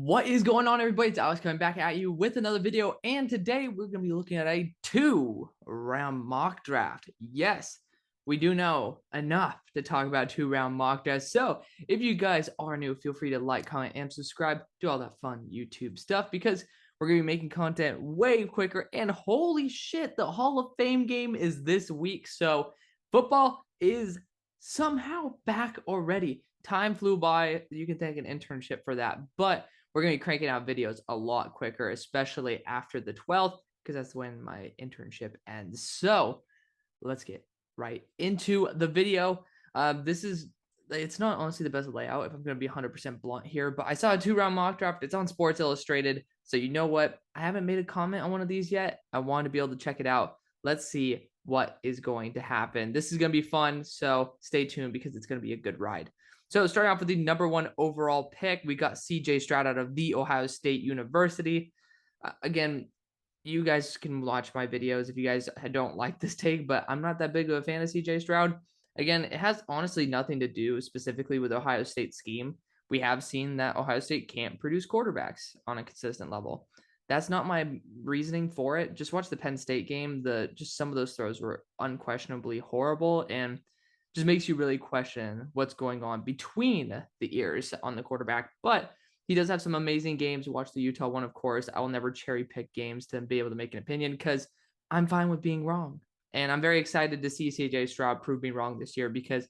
What is going on, everybody? It's Alex coming back at you with another video, and today we're going to be looking at a 2-round mock draft. Yes, we do know enough to talk about 2-round mock drafts. So if you guys are new, feel free to like, comment, and subscribe. Do all that fun YouTube stuff because we're going to be making content way quicker. And holy shit, the Hall of Fame game is this week. So football is somehow back already. Time flew by. You can thank an internship for that, but we're going to be cranking out videos a lot quicker, especially after the 12th, because that's when my internship ends. So let's get right into the video. It's not honestly the best layout, if I'm going to be 100% blunt here, but I saw a 2-round mock draft. It's on Sports Illustrated. So you know what? I haven't made a comment on one of these yet. I want to be able to check it out. Let's see what is going to happen. This is going to be fun, so stay tuned because it's going to be a good ride. So starting off with the #1 overall pick, we got CJ Stroud out of The Ohio State University. Again, you guys can watch my videos if you guys don't like this take, but I'm not that big of a fan of CJ Stroud. Again, it has honestly nothing to do specifically with Ohio State's scheme. We have seen that Ohio State can't produce quarterbacks on a consistent level. That's not my reasoning for it. Just watch the Penn State game. Just some of those throws were unquestionably horrible, and just makes you really question what's going on between the ears on the quarterback. But he does have some amazing games. Watch the Utah one, of course. I will never cherry pick games to be able to make an opinion because I'm fine with being wrong. And I'm very excited to see CJ Stroud prove me wrong this year because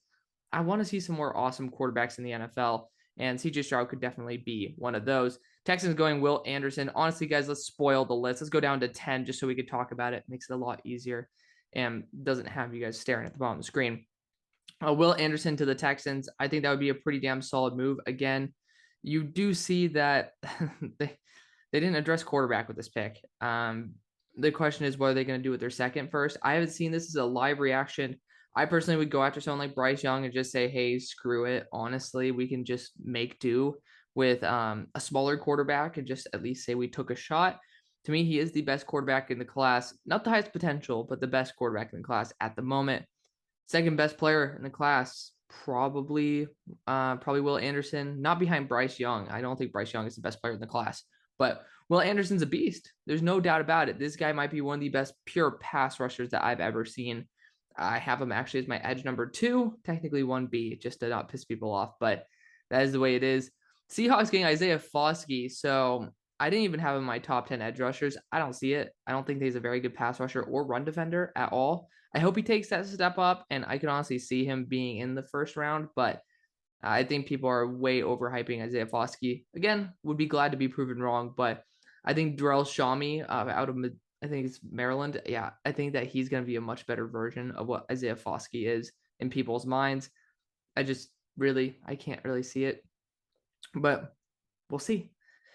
I want to see some more awesome quarterbacks in the NFL. And CJ Stroud could definitely be one of those. Texans going Will Anderson. Honestly, guys, let's spoil the list. Let's go down to 10 just so we could talk about it. Makes it a lot easier and doesn't have you guys staring at the bottom of the screen. Will Anderson to the Texans. I think that would be a pretty damn solid move. Again, you do see that they didn't address quarterback with this pick. The question is, what are they going to do with their second first? I haven't seen this as a live reaction. I personally would go after someone like Bryce Young and just say, hey, screw it. Honestly, we can just make do with a smaller quarterback and just at least say we took a shot. To me, he is the best quarterback in the class. Not the highest potential, but the best quarterback in the class at the moment. Second best player in the class, probably Will Anderson, not behind Bryce Young. I don't think Bryce Young is the best player in the class, but Will Anderson's a beast. There's no doubt about it. This guy might be one of the best pure pass rushers that I've ever seen. I have him actually as my edge #2, technically 1B, just to not piss people off, but that is the way it is. Seahawks getting Isaiah Foskey, so I didn't even have him in my top 10 edge rushers. I don't see it. I don't think he's a very good pass rusher or run defender at all. I hope he takes that step up, and I can honestly see him being in the first round, but I think people are way overhyping Isaiah Foskey. Again, would be glad to be proven wrong, but I think Darrell Shami out of, I think it's Maryland. Yeah, I think that he's going to be a much better version of what Isaiah Foskey is in people's minds. I can't really see it, but we'll see.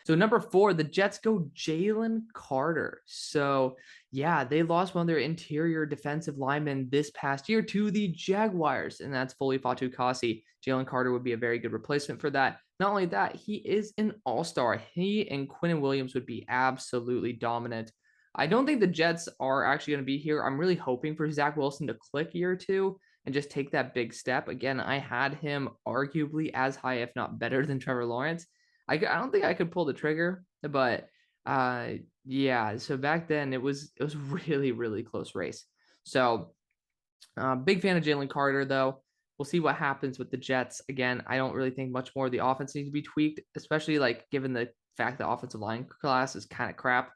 So #4, the Jets go Jalen Carter. So yeah, they lost one of their interior defensive linemen this past year to the Jaguars, and that's Foley Fatukasi. Jalen Carter would be a very good replacement for that. Not only that, he is an all-star. He and Quinnen Williams would be absolutely dominant. I don't think the Jets are actually going to be here. I'm really hoping for Zach Wilson to click year 2 and just take that big step. Again, I had him arguably as high, if not better, than Trevor Lawrence. I don't think I could pull the trigger, but yeah. So back then it was really, really close race. So big fan of Jalen Carter, though. We'll see what happens with the Jets. Again, I don't really think much more of the offense needs to be tweaked, especially like given the fact the offensive line class is kind of crap.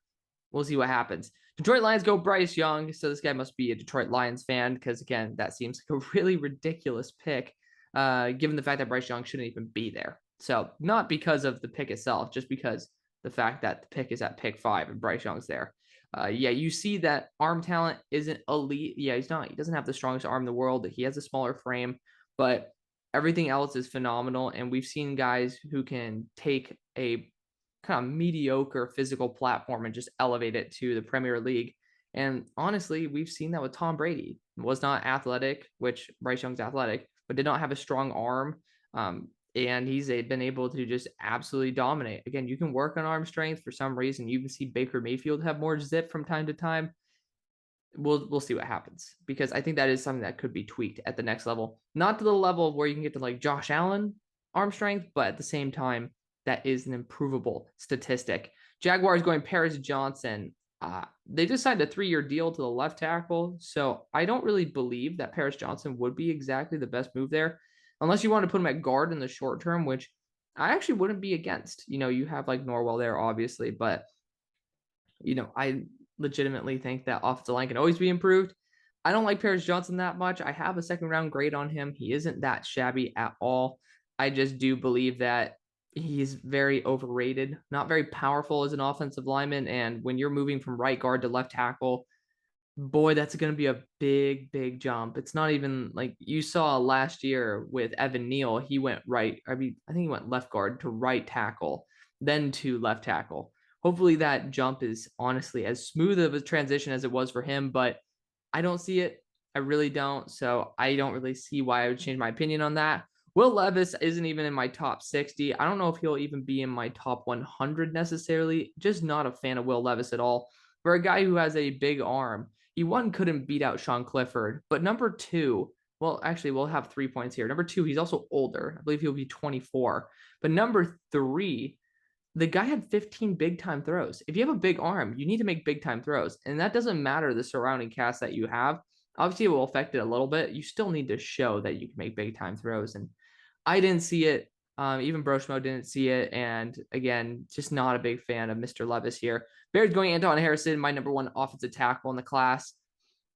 We'll see what happens. Detroit Lions go Bryce Young. So this guy must be a Detroit Lions fan because, again, that seems like a really ridiculous pick, given the fact that Bryce Young shouldn't even be there. So not because of the pick itself, just because the fact that the pick is at pick 5 and Bryce Young's there. Yeah, you see that arm talent isn't elite. Yeah, he's not. He doesn't have the strongest arm in the world. He has a smaller frame, but everything else is phenomenal. And we've seen guys who can take a kind of mediocre physical platform and just elevate it to the Premier League. And honestly, we've seen that with Tom Brady. Was not athletic, which Bryce Young's athletic, but did not have a strong arm. And he's been able to just absolutely dominate. Again, you can work on arm strength for some reason. You can see Baker Mayfield have more zip from time to time. We'll see what happens, because I think that is something that could be tweaked at the next level. Not to the level where you can get to like Josh Allen arm strength, but at the same time, that is an improvable statistic. Jaguars going Paris Johnson. They just signed a 3-year deal to the left tackle, so I don't really believe that Paris Johnson would be exactly the best move there, unless you want to put him at guard in the short term, which I actually wouldn't be against. You have like Norwell there, obviously, but I legitimately think that offensive line can always be improved. I don't like Paris Johnson that much. I have a second round grade on him. He isn't that shabby at all. I just do believe that he's very overrated, not very powerful as an offensive lineman. And when you're moving from right guard to left tackle, boy, that's going to be a big, big jump. It's not even like you saw last year with Evan Neal. He went right. I think he went left guard to right tackle, then to left tackle. Hopefully that jump is honestly as smooth of a transition as it was for him, but I don't see it. I really don't. So I don't really see why I would change my opinion on that. Will Levis isn't even in my top 60. I don't know if he'll even be in my top 100 necessarily. Just not a fan of Will Levis at all. For a guy who has a big arm, he couldn't beat out Sean Clifford, but number two, well, actually, we'll have 3 points here. Number two, he's also older. I believe he'll be 24. But number three, the guy had 15 big time throws. If you have a big arm, you need to make big time throws. And that doesn't matter the surrounding cast that you have. Obviously, it will affect it a little bit. You still need to show that you can make big time throws. And I didn't see it. Even Broshmo didn't see it. And again, just not a big fan of Mr. Levis here. Bears going Anton Harrison, my number one offensive tackle in the class.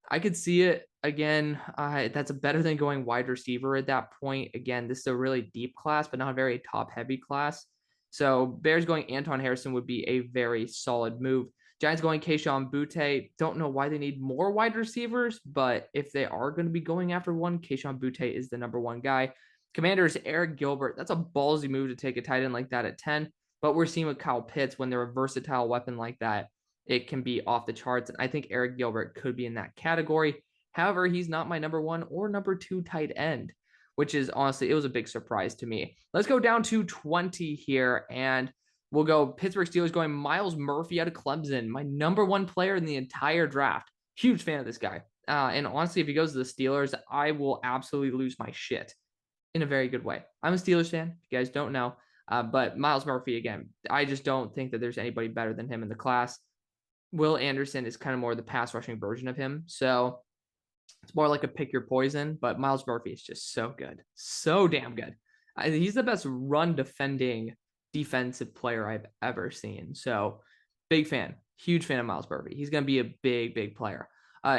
I could see it again. That's better than going wide receiver at that point. Again, this is a really deep class, but not a very top heavy class. So Bears going Anton Harrison would be a very solid move. Giants going Kayshon Boutte. Don't know why they need more wide receivers, but if they are going to be going after one, Kayshon Boutte is the number one guy. Commanders, Eric Gilbert. That's a ballsy move to take a tight end like that at 10. But we're seeing with Kyle Pitts, when they're a versatile weapon like that, it can be off the charts. And I think Eric Gilbert could be in that category. However, he's not my number one or number two tight end, which is honestly, it was a big surprise to me. Let's go down to 20 here, and we'll go Pittsburgh Steelers going Myles Murphy out of Clemson, my number one player in the entire draft. Huge fan of this guy. And honestly, if he goes to the Steelers, I will absolutely lose my shit in a very good way. I'm a Steelers fan, if you guys don't know. But Myles Murphy, again, I just don't think that there's anybody better than him in the class. Will Anderson is kind of more the pass rushing version of him. So it's more like a pick your poison, but Myles Murphy is just so good. So damn good. He's the best run defending defensive player I've ever seen. So big fan, huge fan of Myles Murphy. He's going to be a big, big player.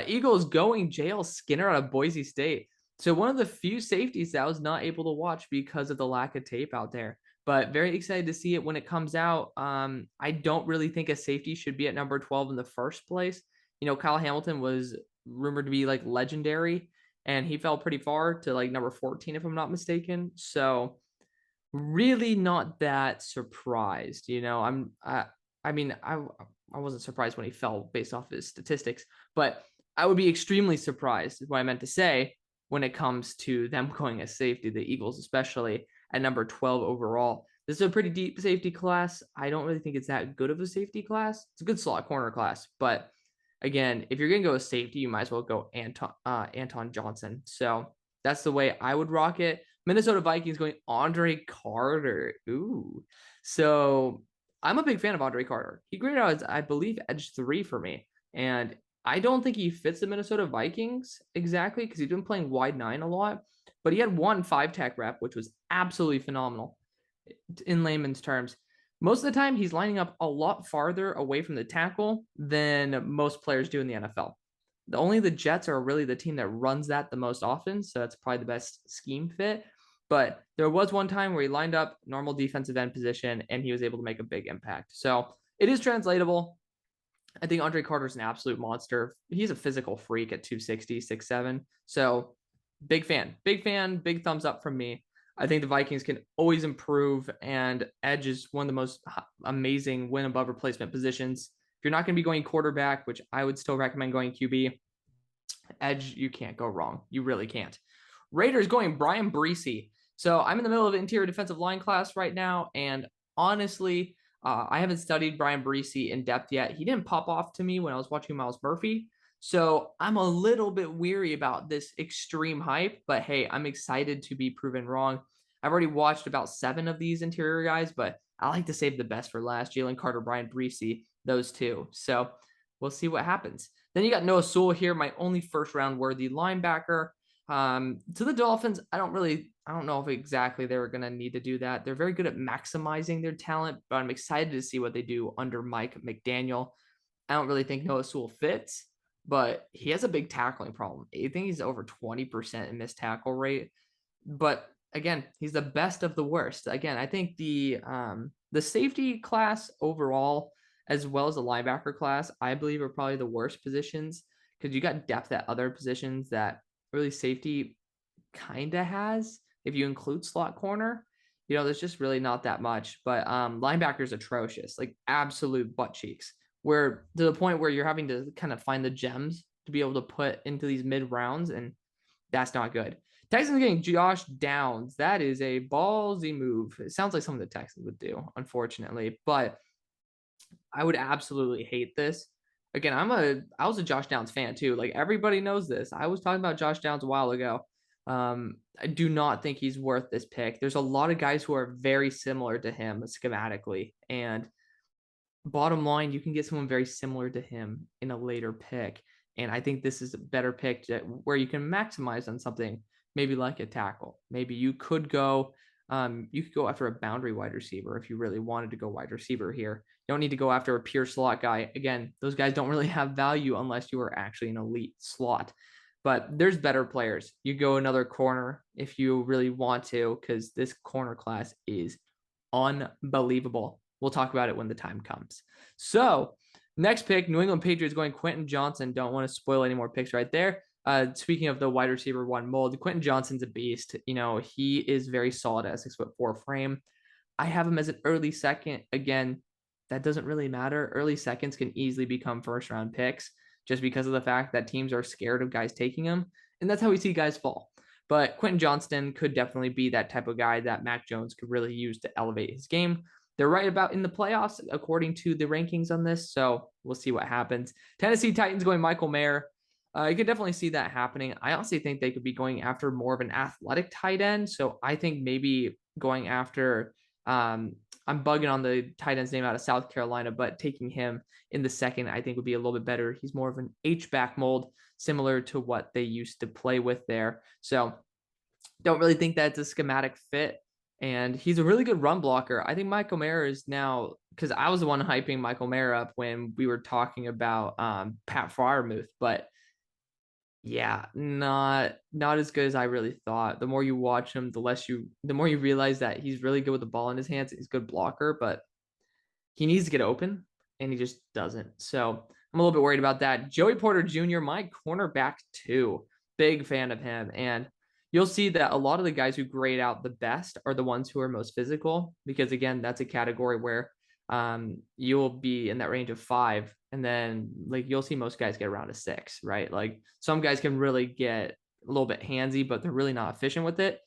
Eagles going JL Skinner out of Boise State. So one of the few safeties that I was not able to watch because of the lack of tape out there, but very excited to see it when it comes out. I don't really think a safety should be at number 12 in the first place. Kyle Hamilton was rumored to be like legendary, and he fell pretty far to like number 14, if I'm not mistaken. So really not that surprised. I wasn't surprised when he fell based off his statistics, but I would be extremely surprised, is what I meant to say, when it comes to them going as safety, the Eagles especially, at number 12 overall. This is a pretty deep safety class. I don't really think it's that good of a safety class. It's a good slot corner class, but again, if you're going to go with safety, you might as well go Anton Johnson. So that's the way I would rock it. Minnesota Vikings going Andre Carter. Ooh. So I'm a big fan of Andre Carter. He graded out as, I believe, edge 3 for me. And I don't think he fits the Minnesota Vikings exactly because he's been playing wide 9 a lot. But he had one 5-tech rep, which was absolutely phenomenal in layman's terms. Most of the time, he's lining up a lot farther away from the tackle than most players do in the NFL. Only the Jets are really the team that runs that the most often, so that's probably the best scheme fit. But there was one time where he lined up normal defensive end position, and he was able to make a big impact. So it is translatable. I think Andre Carter's an absolute monster. He's a physical freak at 260, 6'7". So big fan, big thumbs up from me. I think the Vikings can always improve, and edge is one of the most amazing win above replacement positions. If you're not going to be going quarterback, which I would still recommend going QB, edge, you can't go wrong. You really can't. Raiders going Brian Breesy. So I'm in the middle of interior defensive line class right now, and honestly, I haven't studied Brian Breesy in depth yet. He didn't pop off to me when I was watching Myles Murphy. So I'm a little bit weary about this extreme hype, but hey, I'm excited to be proven wrong. I've already watched about 7 of these interior guys, but I like to save the best for last. Jalen Carter, Brian Breesy, those two. So we'll see what happens. Then you got Noah Sewell here, my only first round worthy linebacker. To the Dolphins, I don't know if exactly they were going to need to do that. They're very good at maximizing their talent, but I'm excited to see what they do under Mike McDaniel. I don't really think Noah Sewell fits, but he has a big tackling problem. I think he's over 20% in missed tackle rate. But again, he's the best of the worst. Again, I think the safety class overall, as well as the linebacker class, I believe are probably the worst positions because you got depth at other positions that really safety kind of has. If you include slot corner, there's just really not that much. But linebacker's atrocious, like absolute butt cheeks, where to the point where you're having to kind of find the gems to be able to put into these mid rounds, and that's not good. Texans getting Josh Downs. That is a ballsy move. It sounds like something the Texans would do, unfortunately, but I would absolutely hate this. Again, I was a Josh Downs fan too. Like everybody knows this. I was talking about Josh Downs a while ago. I do not think he's worth this pick. There's a lot of guys who are very similar to him schematically, and bottom line, you can get someone very similar to him in a later pick. And I think this is a better pick where you can maximize on something, maybe like a tackle. Maybe you could go after a boundary wide receiver if you really wanted to go wide receiver here. You don't need to go after a pure slot guy. Again, those guys don't really have value unless you are actually an elite slot. But there's better players. You go another corner if you really want to, because this corner class is unbelievable. We'll talk about it when the time comes. So next pick, New England Patriots going Quentin Johnson. Don't want to spoil any more picks right there. Speaking of the wide receiver one mold, Quentin Johnson's a beast. He is very solid at a 6'4" frame. I have him as an early second. Again, that doesn't really matter. Early seconds can easily become first round picks just because of the fact that teams are scared of guys taking them. And that's how we see guys fall. But Quentin Johnston could definitely be that type of guy that Mac Jones could really use to elevate his game. They're right about in the playoffs, according to the rankings on this. So we'll see what happens. Tennessee Titans going Michael Mayer. You could definitely see that happening. I honestly think they could be going after more of an athletic tight end. So I think maybe going after, I'm bugging on the tight end's name out of South Carolina, but taking him in the second, I think would be a little bit better. He's more of an H-back mold, similar to what they used to play with there. So don't really think that's a schematic fit. And he's a really good run blocker. I think Michael Mayer is now, because I was the one hyping Michael Mayer up when we were talking about Pat Freiermuth, but yeah, not as good as I really thought. The more you watch him, the more you realize that he's really good with the ball in his hands. He's a good blocker, but he needs to get open, and he just doesn't. So I'm a little bit worried about that. Joey Porter Jr., my cornerback too. Big fan of him. And you'll see that a lot of the guys who grade out the best are the ones who are most physical, because again, that's a category where you'll be in that range of 5, and then like you'll see most guys get around a 6, right? Like some guys can really get a little bit handsy, but they're really not efficient with it.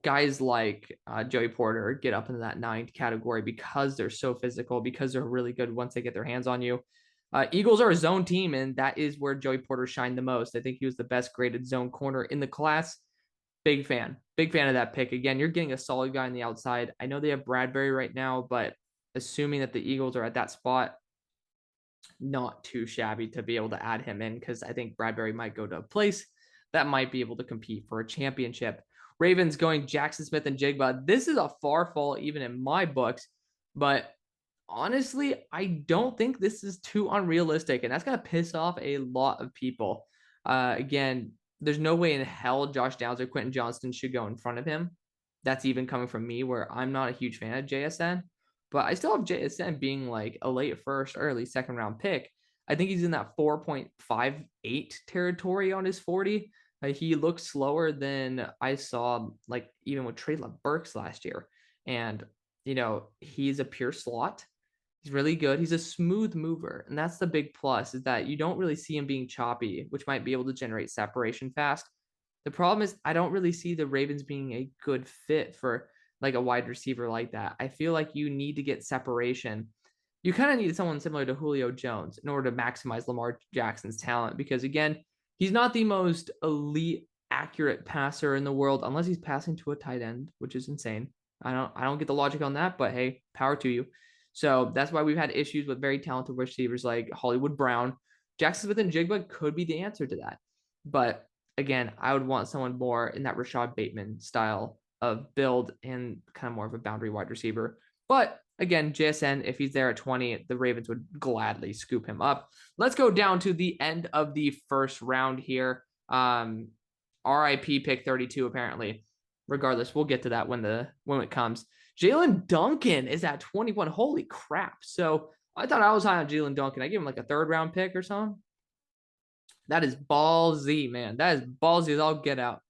Guys like Joey Porter get up into that 9 category because they're so physical, because they're really good once they get their hands on you. Eagles are a zone team, and that is where Joey Porter shined the most. I think he was the best graded zone corner in the class. Big fan of that pick. Again, you're getting a solid guy on the outside. I know they have Bradbury right now, but assuming that the Eagles are at that spot, not too shabby to be able to add him in, because I think Bradbury might go to a place that might be able to compete for a championship. Ravens going Jackson Smith and Jigba. This is a far fall even in my books, but honestly, I don't think this is too unrealistic, and that's going to piss off a lot of people. Again, there's no way in hell Josh Downs or Quentin Johnston should go in front of him. That's even coming from me, where I'm not a huge fan of JSN, but I still have JSN being like a late first, early second round pick. I think he's in that 4.58 territory on his 40. He looks slower than I saw, like even with Treylon Burks last year. And, he's a pure slot. He's really good. He's a smooth mover. And that's the big plus, is that you don't really see him being choppy, which might be able to generate separation fast. The problem is I don't really see the Ravens being a good fit for like a wide receiver like that. I feel like you need to get separation. You kind of need someone similar to Julio Jones in order to maximize Lamar Jackson's talent, because again, he's not the most elite accurate passer in the world unless he's passing to a tight end, which is insane. I don't get the logic on that, but hey, power to you. So that's why we've had issues with very talented receivers like Hollywood Brown. Jackson Smith and Jigba could be the answer to that. But again, I would want someone more in that Rashad Bateman style of build and kind of more of a boundary wide receiver. But again, JSN, if he's there at 20, the Ravens would gladly scoop him up. Let's go down to the end of the first round here. RIP pick 32, apparently. Regardless, we'll get to that when it comes. Jalen Duncan is at 21. Holy crap. So I thought I was high on Jalen Duncan. I gave him like a 3rd round pick or something. That is ballsy, man. That is ballsy as I'll get out.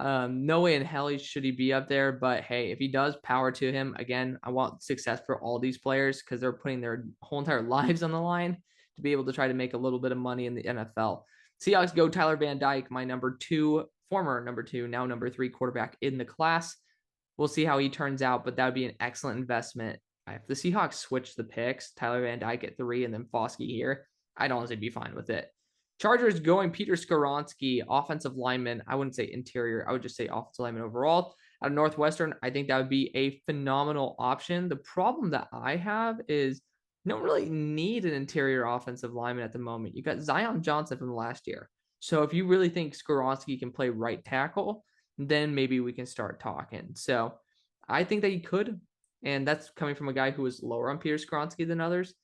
No way in hell should he be up there, but hey, if he does, power to him. Again, I want success for all these players because they're putting their whole entire lives on the line to be able to try to make a little bit of money in the NFL. Seahawks go Tyler Van Dyke, my former number 2, now number 3 quarterback in the class. We'll see how he turns out, but that would be an excellent investment. If the Seahawks switch the picks, Tyler Van Dyke at 3 and then Foskey here, I'd honestly be fine with it. Chargers going Peter Skoronski, offensive lineman. I wouldn't say interior. I would just say offensive lineman overall. Out of Northwestern, I think that would be a phenomenal option. The problem that I have is you don't really need an interior offensive lineman at the moment. You got Zion Johnson from last year. So if you really think Skoronski can play right tackle, then maybe we can start talking. So I think that he could, and that's coming from a guy who was lower on Peter Skoronski than others,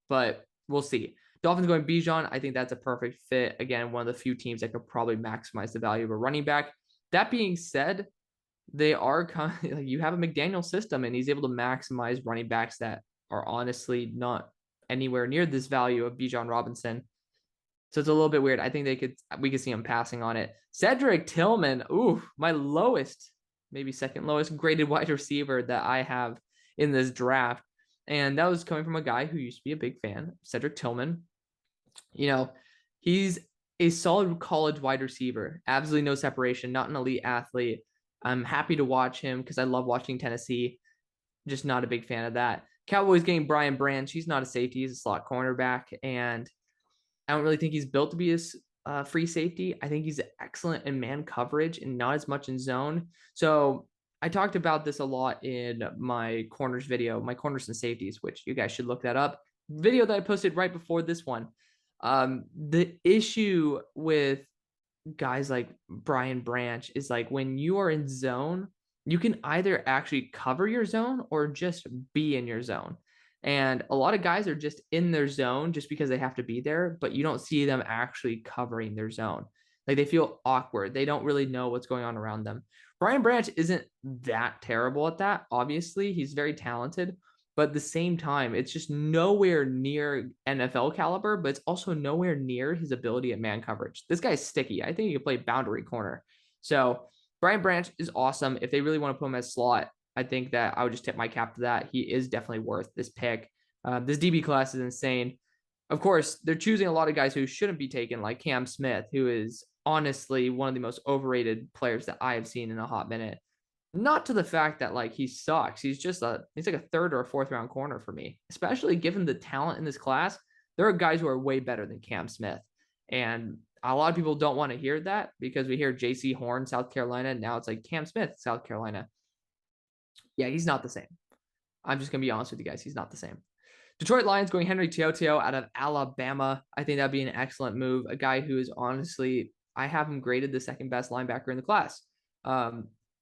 but we'll see. Dolphins going Bijan. I think that's a perfect fit. Again, one of the few teams that could probably maximize the value of a running back. That being said, they are kind of, like, you have a McDaniel system, and he's able to maximize running backs that are honestly not anywhere near this value of Bijan Robinson. So it's a little bit weird. I think we could see him passing on it. Cedric Tillman, ooh, my lowest, maybe second lowest graded wide receiver that I have in this draft. And that was coming from a guy who used to be a big fan, Cedric Tillman. You know, he's a solid college wide receiver, absolutely no separation, not an elite athlete. I'm happy to watch him because I love watching Tennessee. Just not a big fan of that. Cowboys getting Brian Branch. He's not a safety. He's a slot cornerback. And I don't really think he's built to be a free safety. I think he's excellent in man coverage and not as much in zone. So I talked about this a lot in my corners video, my corners and safeties, which you guys should look that up. Video that I posted right before this one. The issue with guys like Brian Branch is like when you are in zone, you can either actually cover your zone or just be in your zone. And a lot of guys are just in their zone just because they have to be there, but you don't see them actually covering their zone. Like they feel awkward. They don't really know what's going on around them. Brian Branch isn't that terrible at that. Obviously, he's very talented, but at the same time, it's just nowhere near NFL caliber, but it's also nowhere near his ability at man coverage. This guy's sticky. I think he can play boundary corner. So Brian Branch is awesome. If they really want to put him as slot, I think that I would just tip my cap to that. He is definitely worth this pick. This DB class is insane. Of course, they're choosing a lot of guys who shouldn't be taken, like Cam Smith, who is honestly one of the most overrated players that I have seen in a hot minute. Not to the fact that like he sucks. He's like a 3rd or a 4th round corner for me, especially given the talent in this class. There are guys who are way better than Cam Smith. And a lot of people don't want to hear that because we hear JC Horn, South Carolina. Now it's like Cam Smith, South Carolina. Yeah, he's not the same. I'm just going to be honest with you guys. He's not the same. Detroit Lions going Henry To'oTo'o out of Alabama. I think that'd be an excellent move. A guy who is honestly, I have him graded the 2nd best linebacker in the class.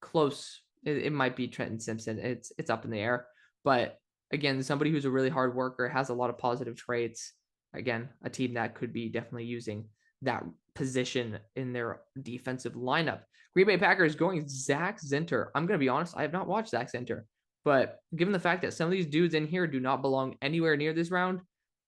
Close. It might be Trenton Simpson. It's up in the air. But again, somebody who's a really hard worker, has a lot of positive traits. Again, a team that could be definitely using that position in their defensive lineup. Green Bay Packers going Zach Zinter. I'm going to be honest, I have not watched Zach Zinter. But given the fact that some of these dudes in here do not belong anywhere near this round,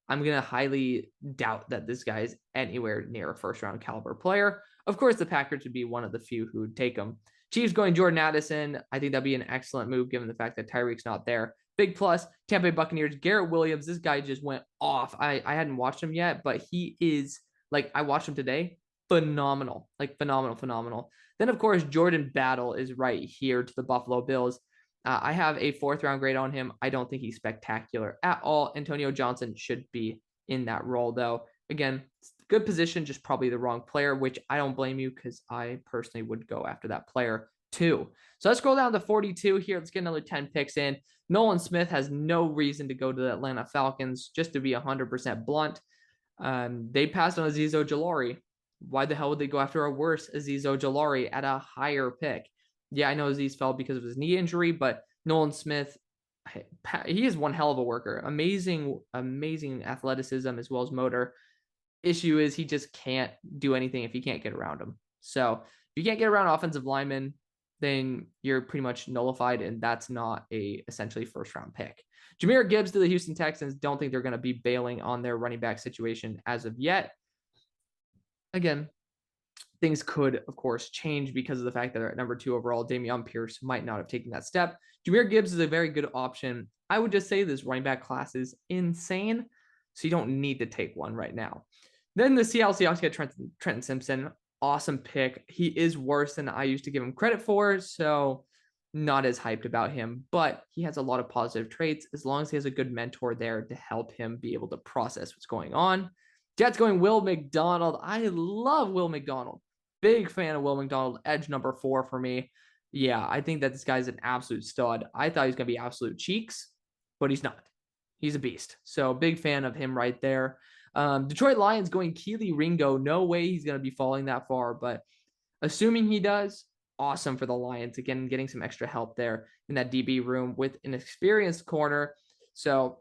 I'm going to highly doubt that this guy is anywhere near a 1st round caliber player. Of course, the Packers would be one of the few who would take him. Chiefs going Jordan Addison. I think that'd be an excellent move given the fact that Tyreek's not there. Big plus, Tampa Bay Buccaneers, Garrett Williams. This guy just went off. I hadn't watched him yet, but he is, like, I watched him today. Phenomenal. Like, phenomenal. Then, of course, Jordan Battle is right here to the Buffalo Bills. I have a 4th round grade on him. I don't think he's spectacular at all. Antonio Johnson should be in that role, though. Again, good position, just probably the wrong player, which I don't blame you because I personally would go after that player 2. So let's scroll down to 42 here. Let's get another 10 picks in. Nolan Smith has no reason to go to the Atlanta Falcons, just to be 100% blunt. They passed on Azeez Ojulari. Why the hell would they go after a worse Azeez Ojulari at a higher pick? Yeah, I know Azeez fell because of his knee injury, but Nolan Smith, he is one hell of a worker. Amazing athleticism as well as motor. Issue is he just can't do anything if you can't get around him. So if you can't get around offensive linemen, then you're pretty much nullified, and that's not a essentially first-round pick. Jahmyr Gibbs to the Houston Texans. Don't think they're going to be bailing on their running back situation as of yet. Again, things could, of course, change because of the fact that at number 2 overall, Dameon Pierce might not have taken that step. Jahmyr Gibbs is a very good option. I would just say this running back class is insane, so you don't need to take one right now. Then the Seattle Seahawks get Trenton Simpson. Awesome pick. He is worse than I used to give him credit for, so not as hyped about him, but he has a lot of positive traits as long as he has a good mentor there to help him be able to process what's going on. Jets going Will McDonald. I love Will McDonald. Big fan of Will McDonald. Edge number 4 for me. Yeah, I think that this guy's an absolute stud. I thought he was going to be absolute cheeks, but he's not. He's a beast. So big fan of him right there. Detroit Lions going Keely Ringo. No way he's going to be falling that far, but assuming he does, awesome for the Lions. Again, getting some extra help there in that DB room with an experienced corner. So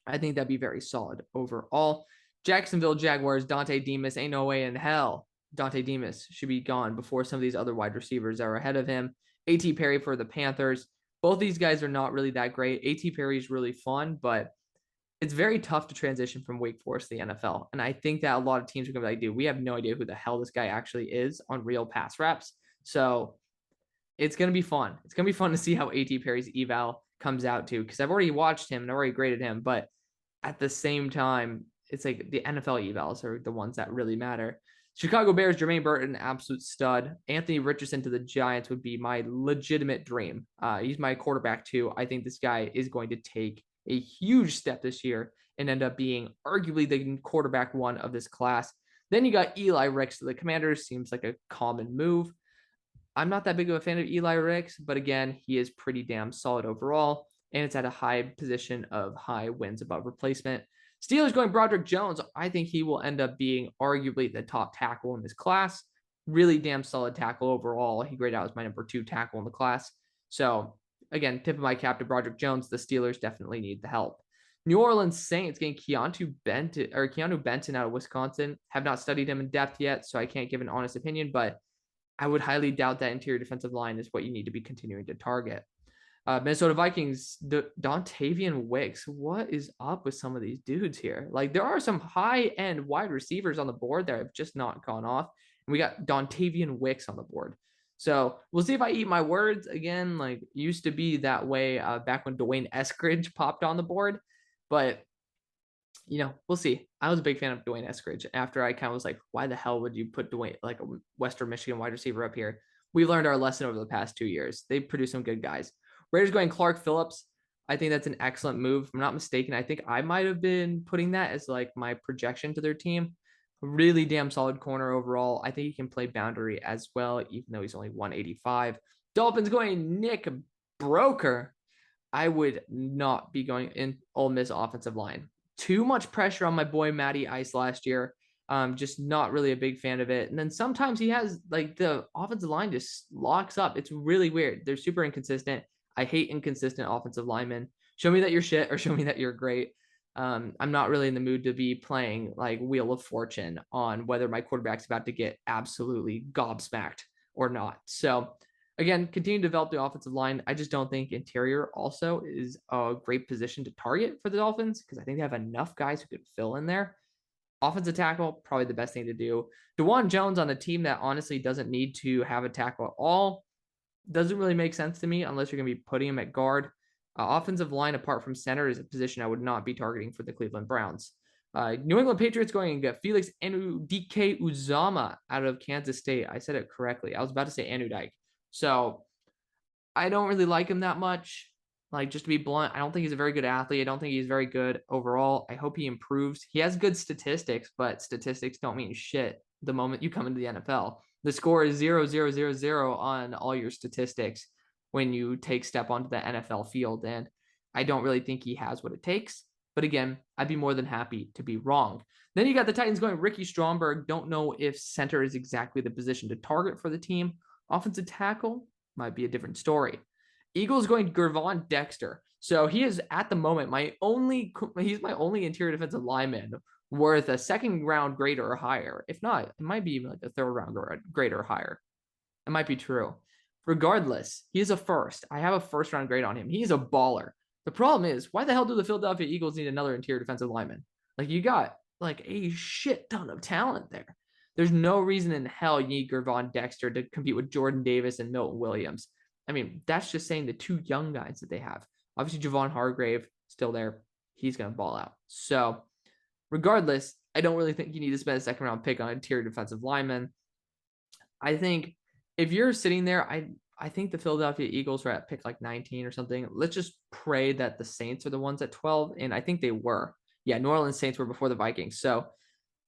I think that'd be very solid overall. Jacksonville Jaguars, Dante Demas. Ain't no way in hell Dante Demas should be gone before some of these other wide receivers that are ahead of him. A.T. Perry for the Panthers. Both these guys are not really that great. A.T. Perry is really fun, but it's very tough to transition from Wake Forest to the NFL. And I think that a lot of teams are going to be like, dude, we have no idea who the hell this guy actually is on real pass reps. So it's going to be fun. It's going to be fun to see how A.T. Perry's eval comes out too, because I've already watched him and already graded him. But at the same time, it's like the NFL evals are the ones that really matter. Chicago Bears, Jermaine Burton, absolute stud. Anthony Richardson to the Giants would be my legitimate dream. He's my quarterback too. I think this guy is going to take a huge step this year and end up being arguably the quarterback 1 of this class. Then you got Eli Ricks to the Commanders. Seems like a common move. I'm not that big of a fan of Eli Ricks, but again, he is pretty damn solid overall, and it's at a high position of high wins above replacement. Steelers going Broderick Jones. I think he will end up being arguably the top tackle in this class. Really damn solid tackle overall. He graded out as my number 2 tackle in the class. So again, tip of my cap to Broderick Jones. The Steelers definitely need the help. New Orleans Saints getting Keanu Benton out of Wisconsin. Have not studied him in depth yet, so I can't give an honest opinion, but I would highly doubt that interior defensive line is what you need to be continuing to target. Minnesota Vikings, Dontavian Wicks. What is up with some of these dudes here? Like, there are some high-end wide receivers on the board that have just not gone off. And we got Dontavian Wicks on the board. So we'll see if I eat my words again. Like, used to be that way back when Dwayne Eskridge popped on the board. But, you know, we'll see. I was a big fan of Dwayne Eskridge after I kind of was like, why the hell would you put Dwayne, like a Western Michigan wide receiver up here? We learned our lesson over the past 2 years. They produced some good guys. Raiders going Clark Phillips. I think that's an excellent move. If I'm not mistaken, I think I might have been putting that as like my projection to their team. Really damn solid corner overall. I think he can play boundary as well, even though he's only 185. Dolphins going Nick Broker. I would not be going in Ole Miss offensive line. Too much pressure on my boy Matty Ice last year. Just not really a big fan of it. And then sometimes he has like the offensive line just locks up. It's really weird. They're super inconsistent. I hate inconsistent offensive linemen. Show me that you're shit or show me that you're great. I'm not really in the mood to be playing like Wheel of Fortune on whether my quarterback's about to get absolutely gobsmacked or not. So again, continue to develop the offensive line. I just don't think interior also is a great position to target for the Dolphins because I think they have enough guys who could fill in there. Offensive tackle, probably the best thing to do. DeJuan Jones on a team that honestly doesn't need to have a tackle at all doesn't really make sense to me unless you're going to be putting him at guard. Offensive line apart from center is a position I would not be targeting for the Cleveland Browns. New England Patriots going and get Felix Anudike-Uzomah out of Kansas State. I said it correctly. I was about to say Anudike. So I don't really like him that much. Like, just to be blunt, I don't think he's a very good athlete. I don't think he's very good overall. I hope he improves. He has good statistics, but statistics don't mean shit the moment you come into the NFL. The score is 0-0-0-0 on all your statistics when you take step onto the NFL field. And I don't really think he has what it takes. But again, I'd be more than happy to be wrong. Then you got the Titans going Ricky Stromberg. Don't know if center is exactly the position to target for the team. Offensive tackle might be a different story. Eagles going Gervon Dexter. So he is at the moment he's my only interior defensive lineman worth a second round grade or higher. If not, it might be even like a third round grade or higher. It might be true. Regardless, he's a first. I have a first round grade on him. He's a baller. The problem is, why the hell do the Philadelphia Eagles need another interior defensive lineman? Like, you got like a shit ton of talent there. There's no reason in hell you need Gervon Dexter to compete with Jordan Davis and Milton Williams. I mean, that's just saying the two young guys that they have. Obviously, Javon Hargrave still there. He's going to ball out. So, regardless, I don't really think you need to spend a second round pick on interior defensive lineman. I think if you're sitting there, I think the Philadelphia Eagles are at pick like 19 or something. Let's just pray that the Saints are the ones at 12. And I think they were. Yeah, New Orleans Saints were before the Vikings. So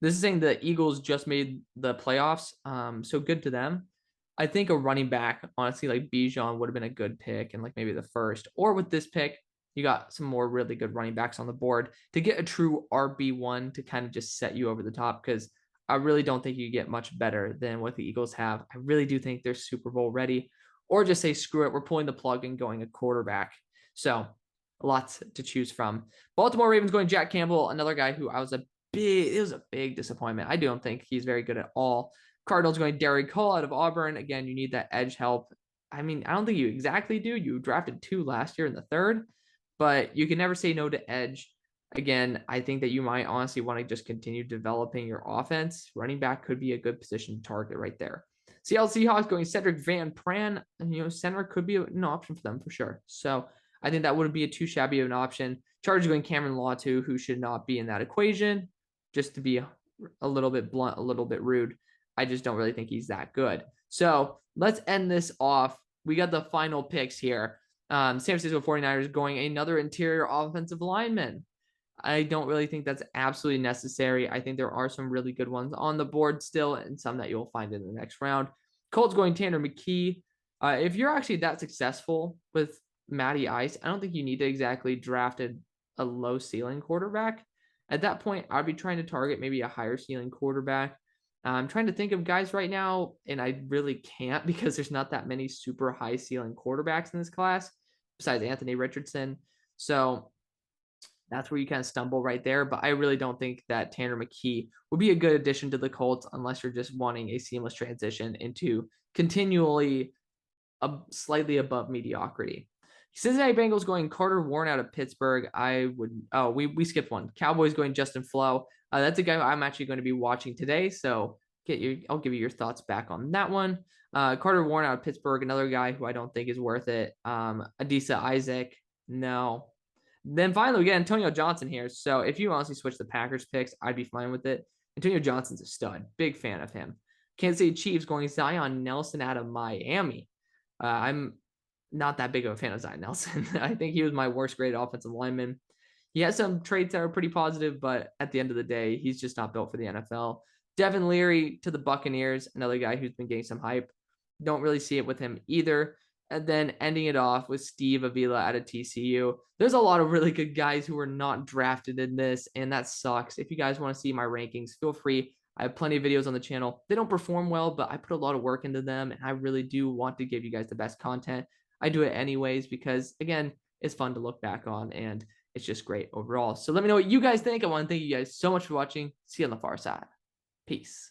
this is saying the Eagles just made the playoffs. So good to them. I think a running back, honestly, like Bijan would have been a good pick and like maybe the first. Or with this pick, you got some more really good running backs on the board to get a true RB1 to kind of just set you over the top, because I really don't think you get much better than what the Eagles have. I really do think they're Super Bowl ready, or just say, screw it, we're pulling the plug and going a quarterback. So lots to choose from. Baltimore Ravens going Jack Campbell, another guy who it was a big disappointment. I don't think he's very good at all. Cardinals going Derek Cole out of Auburn. Again, you need that edge help. I mean, I don't think you exactly do. You drafted 2 last year in the 3rd, but you can never say no to edge. Again, I think that you might honestly want to just continue developing your offense. Running back could be a good position to target right there. Seattle Seahawks going Cedric Van Pran. Center could be an option for them for sure. So I think that wouldn't be too shabby of an option. Chargers going Cameron Latu, who should not be in that equation. Just to be a little bit blunt, a little bit rude, I just don't really think he's that good. So let's end this off. We got the final picks here. San Francisco 49ers going another interior offensive lineman. I don't really think that's absolutely necessary. I think there are some really good ones on the board still, and some that you'll find in the next round. Colts going Tanner McKee. If you're actually that successful with Matty Ice, I don't think you need to exactly draft a low ceiling quarterback. At that point, I'd be trying to target maybe a higher ceiling quarterback. I'm trying to think of guys right now, and I really can't because there's not that many super high ceiling quarterbacks in this class besides Anthony Richardson. So that's where you kind of stumble right there. But I really don't think that Tanner McKee would be a good addition to the Colts unless you're just wanting a seamless transition into continually slightly above mediocrity. Cincinnati Bengals going Carter Warren out of Pittsburgh. We skipped one. Cowboys going Justin Flo. That's a guy who I'm actually going to be watching today. So I'll give you your thoughts back on that one. Carter Warren out of Pittsburgh, another guy who I don't think is worth it. Adisa Isaac, no. Then finally, we get Antonio Johnson here. So if you honestly switch the Packers picks, I'd be fine with it. Antonio Johnson's a stud. Big fan of him. Kansas City Chiefs going Zion Nelson out of Miami. I'm not that big of a fan of Zion Nelson. I think he was my worst graded offensive lineman. He has some traits that are pretty positive, but at the end of the day, he's just not built for the NFL. Devin Leary to the Buccaneers, another guy who's been getting some hype. Don't really see it with him either. And then ending it off with Steve Avila out of TCU. There's a lot of really good guys who are not drafted in this, and that sucks. If you guys want to see my rankings, feel free. I have plenty of videos on the channel. They don't perform well, but I put a lot of work into them, and I really do want to give you guys the best content. I do it anyways because, again, it's fun to look back on, and it's just great overall. So let me know what you guys think. I want to thank you guys so much for watching. See you on the far side. Peace.